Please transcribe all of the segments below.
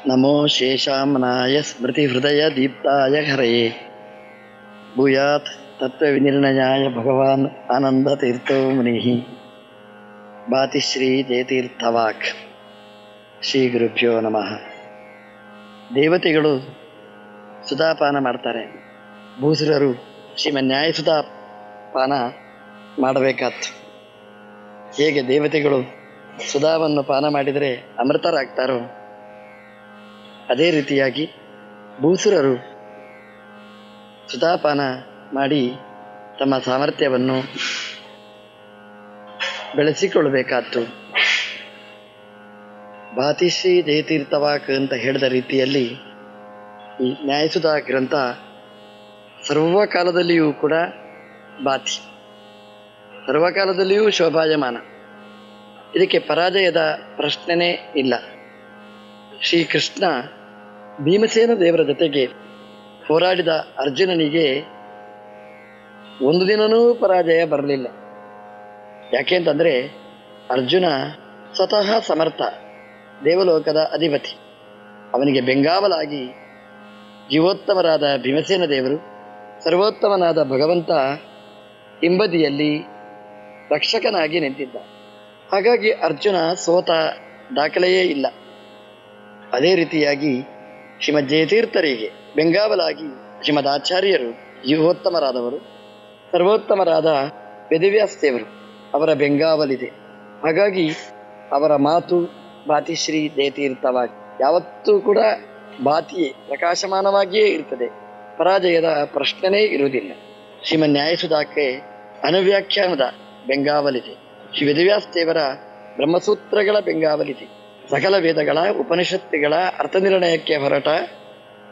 ನಮೋ ಶೇಷಾಮ್ನಾಯ ಸ್ಮೃತಿಹೃದಯ ದೀಪ್ತಾಯ ಹರಯೇ ಭೂಯಾತ್ ತತ್ವವಿನಿರ್ಣಯಾಯ ಭಗವಾನ್ ಆನಂದತೀರ್ಥೋ ಮುನಿಃ ಭಾತಿಶ್ರೀ ಜಯತೀರ್ಥವಾಕ್. ಶ್ರೀ ಗುರುಭ್ಯೋ ನಮಃ. ದೇವತೆಗಳು ಸುಧಾಪಾನ ಮಾಡ್ತಾರೆ, ಭೂಸುರರು ಶ್ರೀಮನ್ಯಾಯ ಸುಧಾಪಾನ ಮಾಡಬೇಕಾತ್ತು. ಹೇಗೆ ದೇವತೆಗಳು ಸುಧಾವನ್ನು ಪಾನ ಮಾಡಿದರೆ ಅಮೃತರಾಗ್ತಾರೋ, ಅದೇ ರೀತಿಯಾಗಿ ಭೂಸುರರು ಸುಧಾಪಾನ ಮಾಡಿ ತಮ್ಮ ಸಾಮರ್ಥ್ಯವನ್ನು ಬೆಳೆಸಿಕೊಳ್ಳಬೇಕಾದ್ದು. ಭಾತಿಶ್ರೀ ಜಯತೀರ್ಥವಾಕ್ ಅಂತ ಹೇಳಿದ ರೀತಿಯಲ್ಲಿ ಈ ನ್ಯಾಯಸುಧಾ ಗ್ರಂಥ ಸರ್ವಕಾಲದಲ್ಲಿಯೂ ಕೂಡ ಭಾತಿ, ಸರ್ವಕಾಲದಲ್ಲಿಯೂ ಶೋಭಾಯಮಾನ. ಇದಕ್ಕೆ ಪರಾಜಯದ ಪ್ರಶ್ನೆನೇ ಇಲ್ಲ. ಶ್ರೀಕೃಷ್ಣ ಭೀಮಸೇನ ದೇವರ ಜೊತೆಗೆ ಹೋರಾಡಿದ ಅರ್ಜುನನಿಗೆ ಒಂದು ದಿನನೂ ಪರಾಜಯ ಬರಲಿಲ್ಲ. ಯಾಕೆಂತಂದರೆ ಅರ್ಜುನ ಸ್ವತಃ ಸಮರ್ಥ, ದೇವಲೋಕದ ಅಧಿಪತಿ. ಅವನಿಗೆ ಬೆಂಗಾವಲಾಗಿ ಜೀವೋತ್ತಮರಾದ ಭೀಮಸೇನ ದೇವರು, ಸರ್ವೋತ್ತಮನಾದ ಭಗವಂತ ಹಿಂಬದಿಯಲ್ಲಿ ರಕ್ಷಕನಾಗಿ ನಿಂತಿದ್ದ. ಹಾಗಾಗಿ ಅರ್ಜುನ ಸೋತ ದಾಖಲೆಯೇ ಇಲ್ಲ. ಅದೇ ರೀತಿಯಾಗಿ ಶ್ರೀಮದ್ ಜಯತೀರ್ಥರಿಗೆ ಬೆಂಗಾವಲಾಗಿ ಶ್ರೀಮದ್ ಆಚಾರ್ಯರು, ಜೀವೋತ್ತಮರಾದವರು, ಸರ್ವೋತ್ತಮರಾದ ವೇದವ್ಯಾಸದೇವರು, ಅವರ ಬೆಂಗಾವಲಿದೆ. ಹಾಗಾಗಿ ಅವರ ಮಾತು ಭಾತಿಶ್ರೀ ಜಯತೀರ್ಥವಾಗಿ ಯಾವತ್ತೂ ಕೂಡ ಭಾತಿಯೇ, ಪ್ರಕಾಶಮಾನವಾಗಿಯೇ ಇರ್ತದೆ. ಪರಾಜಯದ ಪ್ರಶ್ನೆನೇ ಇರುವುದಿಲ್ಲ. ಶ್ರೀಮನ್ ನ್ಯಾಯಸುಧಾಕ್ಕೆ ಅನುವ್ಯಾಖ್ಯಾನದ ಬೆಂಗಾವಲಿದೆ. ಶ್ರೀ ವೇದವ್ಯಾಸದೇವರ ಬ್ರಹ್ಮಸೂತ್ರಗಳ ಬೆಂಗಾವಲಿದೆ. ಸಕಲ ವೇದಗಳ ಉಪನಿಷತ್ತುಗಳ ಅರ್ಥ ನಿರ್ಣಯಕ್ಕೆ ಹೊರಟ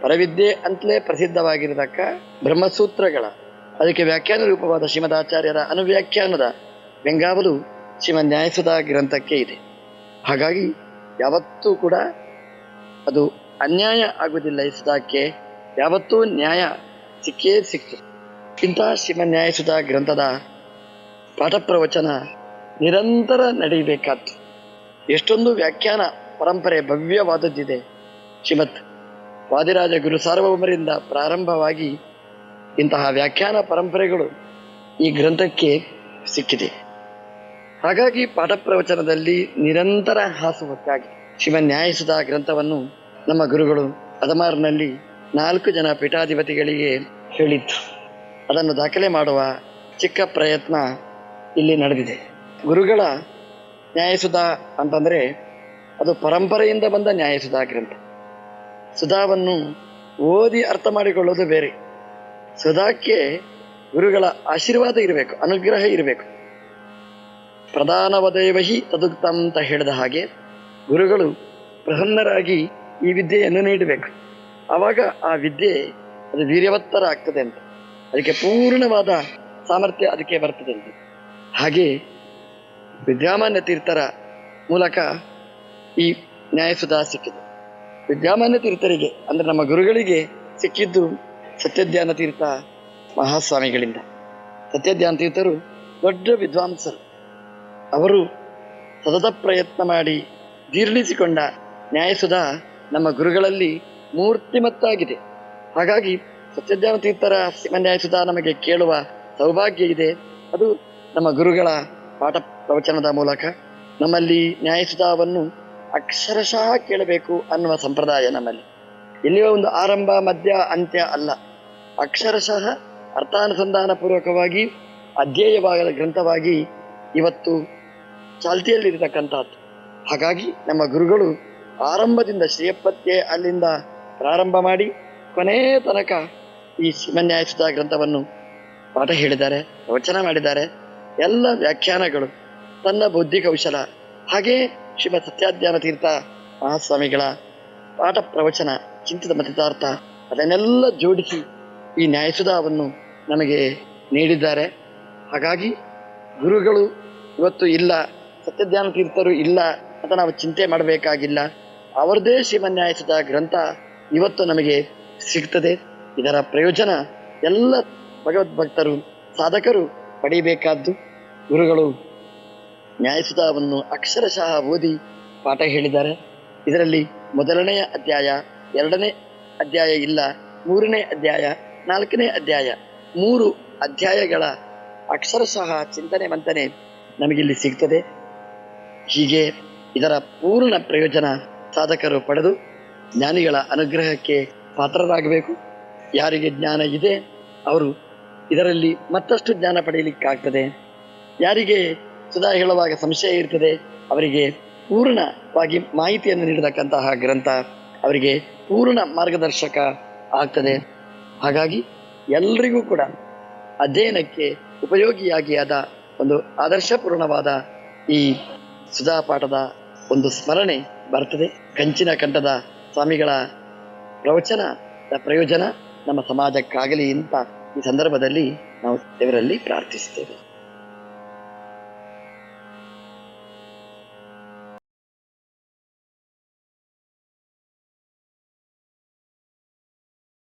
ಪರವಿದ್ಯೆ ಅಂತಲೇ ಪ್ರಸಿದ್ಧವಾಗಿರತಕ್ಕ ಬ್ರಹ್ಮಸೂತ್ರಗಳ ಅದಕ್ಕೆ ವ್ಯಾಖ್ಯಾನ ರೂಪವಾದ ಶ್ರೀಮದಾಚಾರ್ಯರ ಅನುವ್ಯಾಖ್ಯಾನದ ಬೆಂಗಾವಲು ಶ್ರೀಮನ್ ನ್ಯಾಯಸುಧಾ ಗ್ರಂಥಕ್ಕೆ ಇದೆ. ಹಾಗಾಗಿ ಯಾವತ್ತೂ ಕೂಡ ಅದು ಅನ್ಯಾಯ ಆಗುವುದಿಲ್ಲ. ಈ ಸುಧಾಕ್ಕೆ ಯಾವತ್ತೂ ನ್ಯಾಯ ಸಿಕ್ಕೇ ಸಿಕ್ತು. ಇಂತಹ ಶ್ರೀಮನ್ ನ್ಯಾಯಸುಧಾ ಗ್ರಂಥದ ಪಾಠ ಪ್ರವಚನ ನಿರಂತರ ನಡೆಯಬೇಕಾದ್ದು. ಎಷ್ಟೊಂದು ವ್ಯಾಖ್ಯಾನ ಪರಂಪರೆ ಭವ್ಯವಾದದ್ದಿದೆ. ಶ್ರೀಮತ್ ವಾದಿರಾಜ ಗುರು ಸಾರ್ವಭೌಮರಿಂದ ಪ್ರಾರಂಭವಾಗಿ ಇಂತಹ ವ್ಯಾಖ್ಯಾನ ಪರಂಪರೆಗಳು ಈ ಗ್ರಂಥಕ್ಕೆ ಸಿಕ್ಕಿದೆ. ಹಾಗಾಗಿ ಪಾಠ ಪ್ರವಚನದಲ್ಲಿ ನಿರಂತರ ಹಾಸುಹೊಕ್ಕಾಗಿ ಶ್ರೀಮನ್ ನ್ಯಾಯಸುಧಾ ಗ್ರಂಥವನ್ನು ನಮ್ಮ ಗುರುಗಳು ಅದಮಾರ್ನಲ್ಲಿ 4 ಜನ ಪೀಠಾಧಿಪತಿಗಳಿಗೆ ಹೇಳಿದ್ದು. ಅದನ್ನು ದಾಖಲೆ ಮಾಡುವ ಚಿಕ್ಕ ಪ್ರಯತ್ನ ಇಲ್ಲಿ ನಡೆದಿದೆ. ಗುರುಗಳ ನ್ಯಾಯಸುಧಾ ಅಂತಂದರೆ ಅದು ಪರಂಪರೆಯಿಂದ ಬಂದ ನ್ಯಾಯಸುಧಾ ಗ್ರಂಥ. ಸುಧಾವನ್ನು ಓದಿ ಅರ್ಥ ಮಾಡಿಕೊಳ್ಳೋದು ಬೇರೆ. ಸುಧಾಕ್ಕೆ ಗುರುಗಳ ಆಶೀರ್ವಾದ ಇರಬೇಕು, ಅನುಗ್ರಹ ಇರಬೇಕು. ಪ್ರಧಾನವದೇವಹಿ ತದುಕ್ತಂ ಅಂತ ಹೇಳಿದ ಹಾಗೆ ಗುರುಗಳು ಪ್ರಸನ್ನರಾಗಿ ಈ ವಿದ್ಯೆಯನ್ನು ನೀಡಬೇಕು. ಆವಾಗ ಆ ವಿದ್ಯೆ ಅದು ವೀರ್ಯವತ್ತರ ಆಗ್ತದೆ ಅಂತ, ಅದಕ್ಕೆ ಪೂರ್ಣವಾದ ಸಾಮರ್ಥ್ಯ ಅದಕ್ಕೆ ಬರ್ತದೆ ಅಂತ. ಹಾಗೆ ವಿದ್ಯಾಮಾನ್ಯ ತೀರ್ಥರ ಮೂಲಕ ಈ ನ್ಯಾಯಸುಧಾ ಸಿಕ್ಕಿದೆ. ವಿದ್ಯಾಮಾನ್ಯ ತೀರ್ಥರಿಗೆ ಅಂದರೆ ನಮ್ಮ ಗುರುಗಳಿಗೆ ಸಿಕ್ಕಿದ್ದು ಸತ್ಯಧ್ಯಾನ ತೀರ್ಥ ಮಹಾಸ್ವಾಮಿಗಳಿಂದ. ಸತ್ಯಧ್ಯಾನ ತೀರ್ಥರು ದೊಡ್ಡ ವಿದ್ವಾಂಸರು. ಅವರು ಸತತ ಪ್ರಯತ್ನ ಮಾಡಿ ಜೀರ್ಣಿಸಿಕೊಂಡ ನ್ಯಾಯಸುಧಾ ನಮ್ಮ ಗುರುಗಳಲ್ಲಿ ಮೂರ್ತಿಮತ್ತಾಗಿದೆ. ಹಾಗಾಗಿ ಸತ್ಯಧ್ಯಾನ ತೀರ್ಥರ ಶ್ರೀಮನ್ ನ್ಯಾಯಸುಧಾ ನಮಗೆ ಕೇಳುವ ಸೌಭಾಗ್ಯ ಇದೆ. ಅದು ನಮ್ಮ ಗುರುಗಳ ಪಾಠ ಪ್ರವಚನದ ಮೂಲಕ. ನಮ್ಮಲ್ಲಿ ನ್ಯಾಯಸುಧಾವನ್ನು ಅಕ್ಷರಶಃ ಕೇಳಬೇಕು ಅನ್ನುವ ಸಂಪ್ರದಾಯ ನಮ್ಮಲ್ಲಿ. ಎಲ್ಲಿಯೋ ಒಂದು ಆರಂಭ ಮಧ್ಯ ಅಂತ್ಯ ಅಲ್ಲ, ಅಕ್ಷರಶಃ ಅರ್ಥಾನುಸಂಧಾನ ಪೂರ್ವಕವಾಗಿ ಅಧ್ಯೇಯವಾದ ಗ್ರಂಥವಾಗಿ ಇವತ್ತು ಚಾಲ್ತಿಯಲ್ಲಿರತಕ್ಕಂಥದ್ದು. ಹಾಗಾಗಿ ನಮ್ಮ ಗುರುಗಳು ಆರಂಭದಿಂದ ಶ್ರೀಯಪ್ಪತ್ಯೆ ಅಲ್ಲಿಂದ ಪ್ರಾರಂಭ ಮಾಡಿ ಕೊನೆಯ ತನಕ ಈ ಶ್ರೀಮನ್ ನ್ಯಾಯಸುಧಾ ಗ್ರಂಥವನ್ನು ಪಾಠ ಹೇಳಿದ್ದಾರೆ, ಪ್ರವಚನ ಮಾಡಿದ್ದಾರೆ. ಎಲ್ಲ ವ್ಯಾಖ್ಯಾನಗಳು ತನ್ನ ಬೌದ್ಧಿಕ ಕೌಶಲ, ಹಾಗೇ ಶ್ರೀಮತ್ ಸತ್ಯಾಧ್ಯಾನ ತೀರ್ಥ ಮಹಾಸ್ವಾಮಿಗಳ ಪಾಠ ಪ್ರವಚನ, ಚಿಂತಿತ ಮತಿತಾರ್ಥ ಅದನ್ನೆಲ್ಲ ಜೋಡಿಸಿ ಈ ನ್ಯಾಯಸುಧಾವನ್ನು ನಮಗೆ ನೀಡಿದ್ದಾರೆ. ಹಾಗಾಗಿ ಗುರುಗಳು ಇವತ್ತು ಇಲ್ಲ, ಸತ್ಯಧ್ಯಾನ ತೀರ್ಥರು ಇಲ್ಲ ಅಂತ ನಾವು ಚಿಂತೆ ಮಾಡಬೇಕಾಗಿಲ್ಲ. ಅವರದೇ ಶ್ರೀಮನ್ ನ್ಯಾಯಸುಧಾ ಗ್ರಂಥ ಇವತ್ತು ನಮಗೆ ಸಿಗ್ತದೆ. ಇದರ ಪ್ರಯೋಜನ ಎಲ್ಲ ಭಗವದ್ಭಕ್ತರು, ಸಾಧಕರು ಪಡೆಯಬೇಕಾದ್ದು. ಗುರುಗಳು ನ್ಯಾಯಸುಧಾವನ್ನು ಅಕ್ಷರಶಃ ಓದಿ ಪಾಠ ಹೇಳಿದ್ದಾರೆ. ಇದರಲ್ಲಿ ಮೊದಲನೆಯ ಅಧ್ಯಾಯ, 2ನೇ ಅಧ್ಯಾಯ ಇಲ್ಲ, 3ನೇ ಅಧ್ಯಾಯ, 4ನೇ ಅಧ್ಯಾಯ, 3 ಅಧ್ಯಾಯಗಳ ಅಕ್ಷರಶಃ ಚಿಂತನೆ ಮಂಥನೆ ನಮಗಿಲ್ಲಿ ಸಿಗ್ತದೆ. ಹೀಗೆ ಇದರ ಪೂರ್ಣ ಪ್ರಯೋಜನ ಸಾಧಕರು ಪಡೆದು ಜ್ಞಾನಿಗಳ ಅನುಗ್ರಹಕ್ಕೆ ಪಾತ್ರರಾಗಬೇಕು. ಯಾರಿಗೆ ಜ್ಞಾನ ಇದೆ ಅವರು ಇದರಲ್ಲಿ ಮತ್ತಷ್ಟು ಜ್ಞಾನ ಪಡೆಯಲಿಕ್ಕಾಗ್ತದೆ. ಯಾರಿಗೆ ಸುಧಾ ಹೇಳುವಾಗ ಸಂಶಯ ಇರ್ತದೆ ಅವರಿಗೆ ಪೂರ್ಣವಾಗಿ ಮಾಹಿತಿಯನ್ನು ನೀಡತಕ್ಕಂತಹ ಗ್ರಂಥ ಅವರಿಗೆ ಪೂರ್ಣ ಮಾರ್ಗದರ್ಶಕ ಆಗ್ತದೆ. ಹಾಗಾಗಿ ಎಲ್ರಿಗೂ ಕೂಡ ಅಧ್ಯಯನಕ್ಕೆ ಉಪಯೋಗಿಯಾಗಿ ಆದ ಒಂದು ಆದರ್ಶಪೂರ್ಣವಾದ ಈ ಸುಧಾ ಪಾಠದ ಒಂದು ಸ್ಮರಣೆ ಬರ್ತದೆ. ಕಂಚಿನ ಕಂಠದ ಸ್ವಾಮಿಗಳ ಪ್ರವಚನದ ಪ್ರಯೋಜನ ನಮ್ಮ ಸಮಾಜಕ್ಕಾಗಲಿ ಅಂತ ಈ ಸಂದರ್ಭದಲ್ಲಿ ನಾವು ದೇವರಲ್ಲಿ ಪ್ರಾರ್ಥಿಸ್ತೇವೆ.